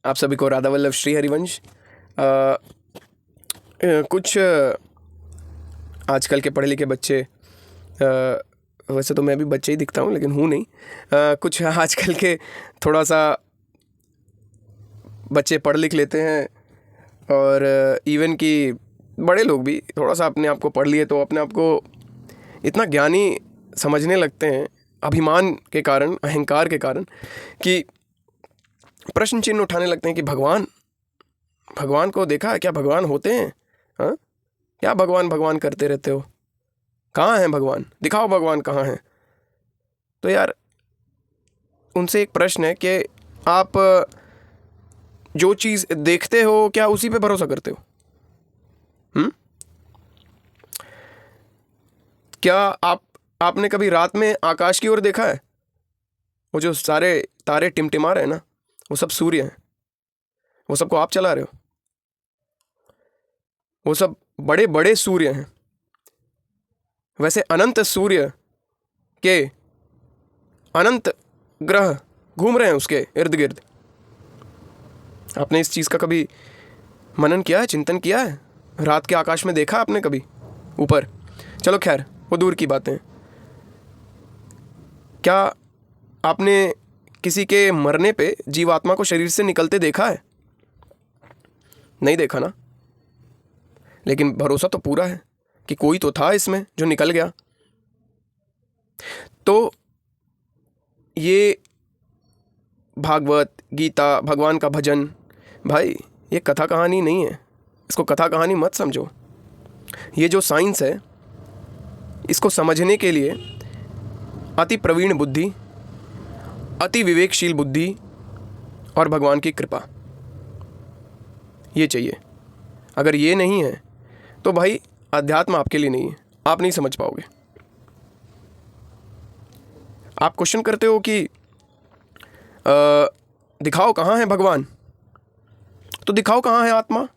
आप सभी को राधा वल्लभ श्री हरिवंश। कुछ आजकल के पढ़े लिखे बच्चे, वैसे तो मैं भी बच्चे ही दिखता हूँ लेकिन हूँ नहीं। कुछ आजकल के थोड़ा सा बच्चे पढ़ लिख लेते हैं और इवन कि बड़े लोग भी थोड़ा सा अपने आप को पढ़ लिए तो अपने आप को इतना ज्ञानी समझने लगते हैं अभिमान के कारण, अहंकार के कारण, कि प्रश्न चिन्ह उठाने लगते हैं कि भगवान को देखा है क्या? भगवान होते हैं? हाँ, क्या भगवान भगवान करते रहते हो? कहाँ हैं भगवान? दिखाओ भगवान कहाँ हैं। तो यार उनसे एक प्रश्न है कि आप जो चीज़ देखते हो क्या उसी पे भरोसा करते हो? क्या आपने कभी रात में आकाश की ओर देखा है? वो जो सारे तारे टिमटिमा रहे हैं ना, वो सब सूर्य हैं। वो सबको आप चला रहे हो। वो सब बड़े बड़े सूर्य हैं। वैसे अनंत सूर्य के अनंत ग्रह घूम रहे हैं उसके इर्द गिर्द। आपने इस चीज़ का कभी मनन किया है, चिंतन किया है? रात के आकाश में देखा आपने कभी ऊपर? चलो खैर, वो दूर की बातें। क्या आपने किसी के मरने पे जीवात्मा को शरीर से निकलते देखा है? नहीं देखा ना। लेकिन भरोसा तो पूरा है कि कोई तो था इसमें जो निकल गया। तो ये भागवत, गीता, भगवान का भजन, भाई ये कथा कहानी नहीं है। इसको कथा कहानी मत समझो। ये जो साइंस है, इसको समझने के लिए अति प्रवीण बुद्धि, अति विवेकशील बुद्धि और भगवान की कृपा, ये चाहिए। अगर ये नहीं है तो भाई अध्यात्म आपके लिए नहीं है, आप नहीं समझ पाओगे। आप क्वेश्चन करते हो कि दिखाओ कहाँ है भगवान, तो दिखाओ कहाँ है आत्मा।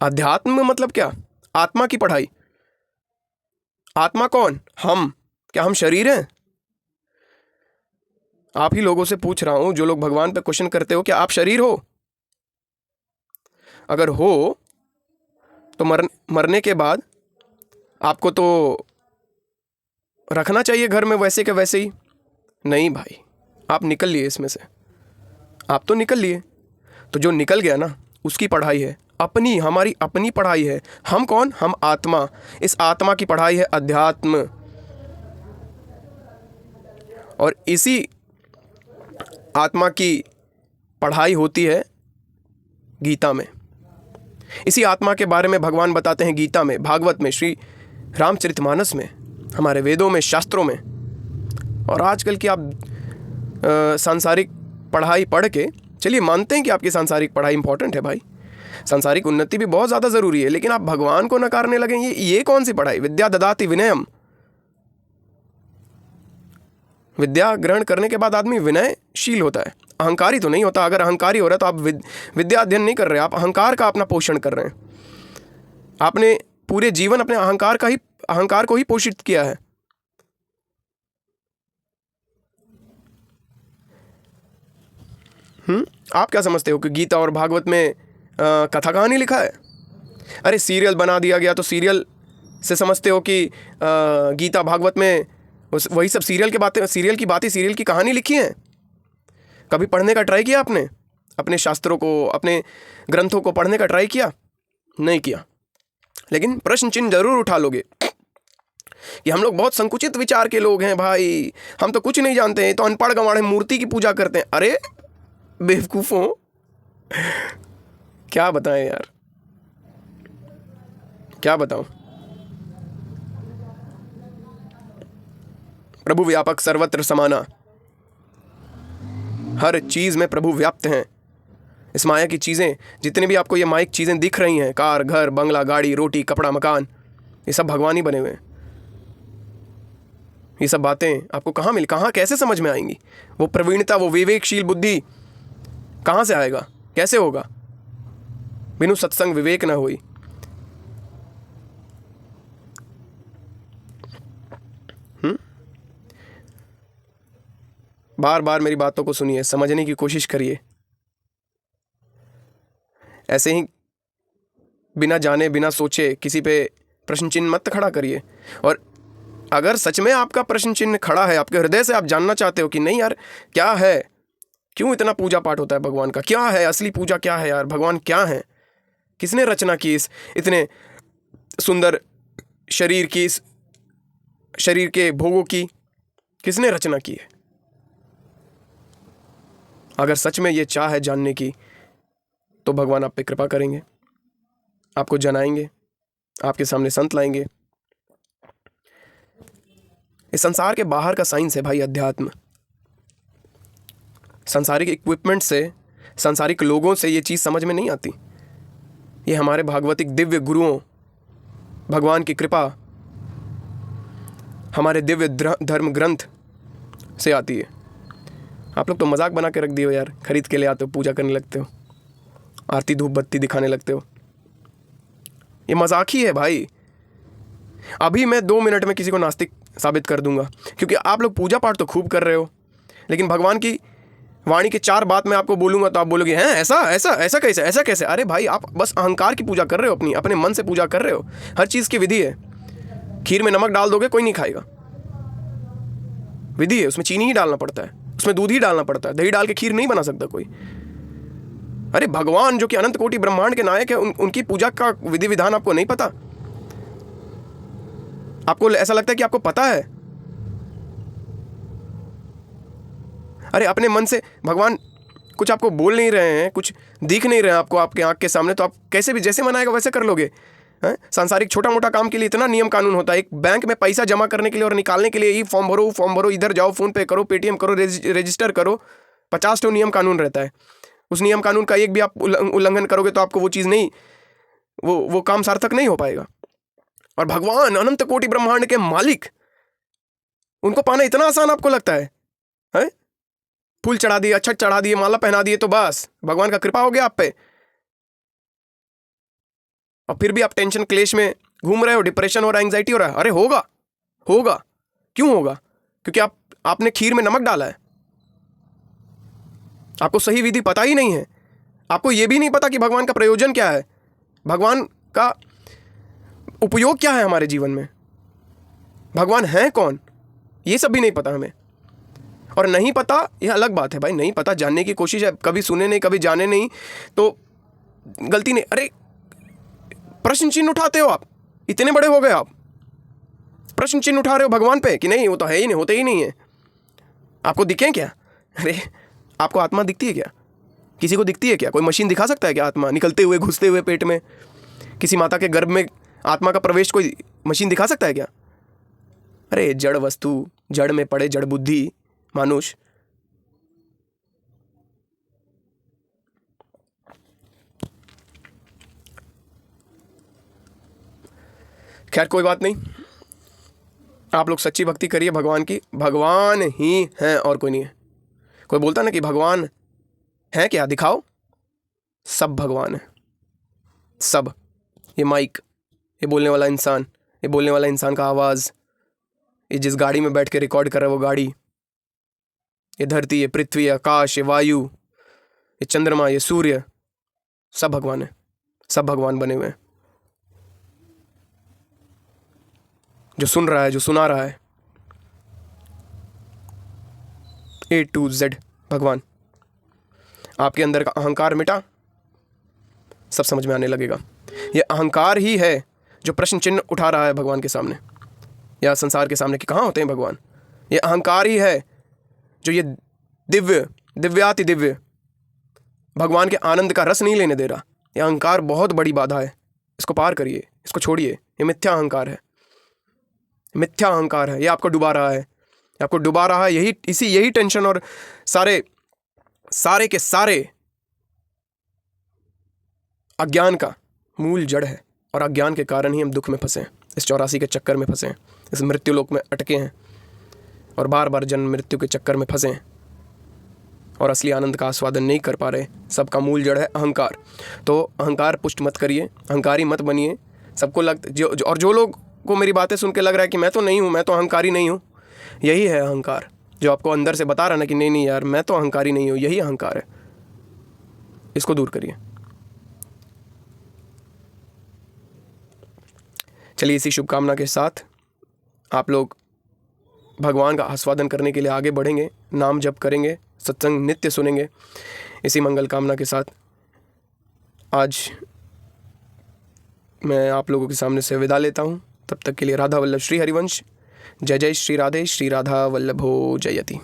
अध्यात्म मतलब क्या? आत्मा की पढ़ाई। आत्मा कौन? हम। क्या हम शरीर हैं? आप ही लोगों से पूछ रहा हूं, जो लोग भगवान पे क्वेश्चन करते हो, क्या आप शरीर हो? अगर हो तो मरने के बाद आपको तो रखना चाहिए घर में वैसे के वैसे ही। नहीं भाई, आप निकल लिए इसमें से। आप तो निकल लिए। तो जो निकल गया ना, उसकी पढ़ाई है अपनी, हमारी अपनी पढ़ाई है। हम कौन? हम आत्मा। इस आत्मा की पढ़ाई है अध्यात्म। और इसी आत्मा की पढ़ाई होती है गीता में। इसी आत्मा के बारे में भगवान बताते हैं गीता में, भागवत में, श्री रामचरितमानस में, हमारे वेदों में, शास्त्रों में। और आजकल की आप सांसारिक पढ़ाई पढ़ के, चलिए मानते हैं कि आपकी सांसारिक पढ़ाई इंपॉर्टेंट है भाई, सांसारिक उन्नति भी बहुत ज़्यादा ज़रूरी है, लेकिन आप भगवान को नकारने लगे। ये कौन सी पढ़ाई? विद्या ददाति विनयम। विद्या ग्रहण करने के बाद आदमी विनयशील होता है, अहंकारी तो नहीं होता। अगर अहंकारी हो रहा है तो आप विद्या अध्ययन नहीं कर रहे, आप अहंकार का अपना पोषण कर रहे हैं। आपने पूरे जीवन अपने अहंकार को ही पोषित किया है। आप क्या समझते हो कि गीता और भागवत में कथा कहानी लिखा है? अरे सीरियल बना दिया गया तो सीरियल से समझते हो कि गीता भागवत में वही सब सीरियल की बातें, सीरियल की कहानी लिखी है? कभी पढ़ने का ट्राई किया आपने? अपने शास्त्रों को, अपने ग्रंथों को पढ़ने का ट्राई किया? नहीं किया। लेकिन प्रश्न चिन्ह जरूर उठा लोगे कि हम लोग बहुत संकुचित विचार के लोग हैं भाई, हम तो कुछ नहीं जानते हैं, तो अनपढ़ गंवाड़े मूर्ति की पूजा करते हैं। अरे बेवकूफ़ों, क्या बताएं यार, क्या बताऊं। प्रभु व्यापक सर्वत्र समाना, हर चीज़ में प्रभु व्याप्त हैं। इस माया की चीज़ें, जितनी भी आपको ये माइक चीज़ें दिख रही हैं, कार, घर, बंगला, गाड़ी, रोटी, कपड़ा, मकान, ये सब भगवान ही बने हुए हैं। ये सब बातें आपको कहाँ कैसे समझ में आएंगी? वो प्रवीणता, वो विवेकशील बुद्धि कहाँ से आएगा? कैसे होगा? बिनु सत्संग विवेक न होई। बार बार मेरी बातों को सुनिए, समझने की कोशिश करिए। ऐसे ही बिना जाने बिना सोचे किसी पे प्रश्न चिन्ह मत खड़ा करिए। और अगर सच में आपका प्रश्न चिन्ह खड़ा है, आपके हृदय से आप जानना चाहते हो कि नहीं यार क्या है, क्यों इतना पूजा पाठ होता है भगवान का, क्या है असली पूजा, क्या है यार, भगवान क्या है, किसने रचना की इस इतने सुंदर शरीर की, इस शरीर के भोगों की किसने रचना की है। अगर सच में ये चाह है जानने की तो भगवान आप पे कृपा करेंगे, आपको जनाएंगे, आपके सामने संत लाएंगे। इस संसार के बाहर का साइंस है भाई अध्यात्म। सांसारिक इक्विपमेंट से, सांसारिक लोगों से ये चीज़ समझ में नहीं आती। ये हमारे भागवतिक दिव्य गुरुओं, भगवान की कृपा, हमारे दिव्य धर्म ग्रंथ से आती है। आप लोग तो मजाक बना के रख दिए हो यार, खरीद के ले आते हो, पूजा करने लगते हो, आरती धूप बत्ती दिखाने लगते हो। ये मजाक ही है भाई। अभी मैं 2 मिनट में किसी को नास्तिक साबित कर दूंगा, क्योंकि आप लोग पूजा पाठ तो खूब कर रहे हो, लेकिन भगवान की वाणी के 4 बात मैं आपको बोलूंगा तो आप बोलोगे हैं ऐसा ऐसा ऐसा कैसे, ऐसा कैसे। अरे भाई आप बस अहंकार की पूजा कर रहे हो, अपने मन से पूजा कर रहे हो। हर चीज़ की विधि है। खीर में नमक डाल दोगे कोई नहीं खाएगा, विधि है, उसमें चीनी ही डालना पड़ता है, उसमें दूध ही डालना पड़ता है, दही डाल के खीर नहीं बना सकता कोई। अरे भगवान जो कि अनंत कोटि ब्रह्मांड के नायक है, उनकी पूजा का विधि विधान आपको नहीं पता? आपको ऐसा लगता है कि आपको पता है? अरे अपने मन से भगवान कुछ आपको बोल नहीं रहे हैं, कुछ दिख नहीं रहे हैं आपको आपके आंख के सामने, तो आप कैसे भी जैसे मनाएगा वैसे कर लोगे। हैं? सांसारिक छोटा मोटा काम के लिए इतना नियम कानून होता है। एक बैंक में पैसा जमा करने के लिए और निकालने के लिए, ये फॉर्म भरो, इधर जाओ, फोन पे करो, पेटीएम करो, रजिस्टर करो, 50 नियम कानून रहता है। उस नियम कानून का एक भी आप उल्लंघन करोगे तो आपको वो चीज़ नहीं, वो काम सार्थक नहीं हो पाएगा। और भगवान अनंत कोटि ब्रह्मांड के मालिक, उनको पाना इतना आसान आपको लगता है? हैं? फूल चढ़ा दिए, अक्षत चढ़ा दिए, माला पहना दिए तो बस भगवान का कृपा हो गया आप पे। और फिर भी आप टेंशन क्लेश में घूम रहे हो, डिप्रेशन हो रहा है, एंग्जाइटी हो रहा है। अरे होगा। क्यों होगा? क्योंकि आपने खीर में नमक डाला है। आपको सही विधि पता ही नहीं है। आपको यह भी नहीं पता कि भगवान का प्रयोजन क्या है, भगवान का उपयोग क्या है हमारे जीवन में, भगवान है कौन, ये सब भी नहीं पता हमें। और नहीं पता यह अलग बात है भाई, नहीं पता जानने की कोशिश है, कभी सुने नहीं, कभी जाने नहीं तो गलती नहीं। अरे प्रश्न चिन्ह उठाते हो आप, इतने बड़े हो गए आप, प्रश्न चिन्ह उठा रहे हो भगवान पे कि नहीं वो तो है ही नहीं, होते ही नहीं है। आपको दिखे क्या? अरे आपको आत्मा दिखती है क्या? किसी को दिखती है क्या? कोई मशीन दिखा सकता है क्या आत्मा निकलते हुए, घुसते हुए पेट में? किसी माता के गर्भ में आत्मा का प्रवेश कोई मशीन दिखा सकता है क्या? अरे जड़ वस्तु, जड़ में पड़े जड़ बुद्धि मानुष। खैर कोई बात नहीं, आप लोग सच्ची भक्ति करिए भगवान की। भगवान ही हैं और कोई नहीं है। कोई बोलता ना कि भगवान है क्या, दिखाओ। सब भगवान है, सब। ये माइक, ये बोलने वाला इंसान, ये बोलने वाला इंसान का आवाज़, ये जिस गाड़ी में बैठ के रिकॉर्ड कर रहा है वो गाड़ी, ये धरती, ये पृथ्वी, आकाश, ये वायु, ये चंद्रमा, ये सूर्य, सब भगवान है। सब भगवान बने हुए हैं। जो सुन रहा है, जो सुना रहा है, A to Z भगवान। आपके अंदर का अहंकार मिटा, सब समझ में आने लगेगा। ये अहंकार ही है जो प्रश्न चिन्ह उठा रहा है भगवान के सामने या संसार के सामने कि कहाँ होते हैं भगवान। ये अहंकार ही है जो ये दिव्याति दिव्य भगवान के आनंद का रस नहीं लेने दे रहा। ये अहंकार बहुत बड़ी बाधा है, इसको पार करिए, इसको छोड़िए। ये मिथ्या अहंकार है, मिथ्या अहंकार है। ये आपको डुबा रहा है, आपको डुबा रहा है। यही टेंशन और सारे के सारे अज्ञान का मूल जड़ है। और अज्ञान के कारण ही हम दुख में फंसे हैं, इस 84 के चक्कर में फंसे हैं, इस मृत्यु लोक में अटके हैं और बार बार जन्म मृत्यु के चक्कर में फंसे हैं और असली आनंद का आस्वादन नहीं कर पा रहे। सबका मूल जड़ है अहंकार। तो अहंकार पुष्ट मत करिए, अहंकारी मत बनिए। सबको जो लोग को मेरी बातें सुन के लग रहा है कि मैं तो नहीं हूँ, मैं तो अहंकारी नहीं हूँ, यही है अहंकार जो आपको अंदर से बता रहा ना कि नहीं यार मैं तो अहंकारी नहीं हूँ। यही अहंकार है, इसको दूर करिए। चलिए इसी शुभकामना के साथ आप लोग भगवान का आस्वादन करने के लिए आगे बढ़ेंगे, नाम जप करेंगे, सत्संग नित्य सुनेंगे। इसी मंगल कामना के साथ आज मैं आप लोगों के सामने से विदा लेता हूँ। तब तक के लिए राधा वल्लभ श्री हरिवंश। जय जय श्री राधे, श्री राधा वल्लभो जयति।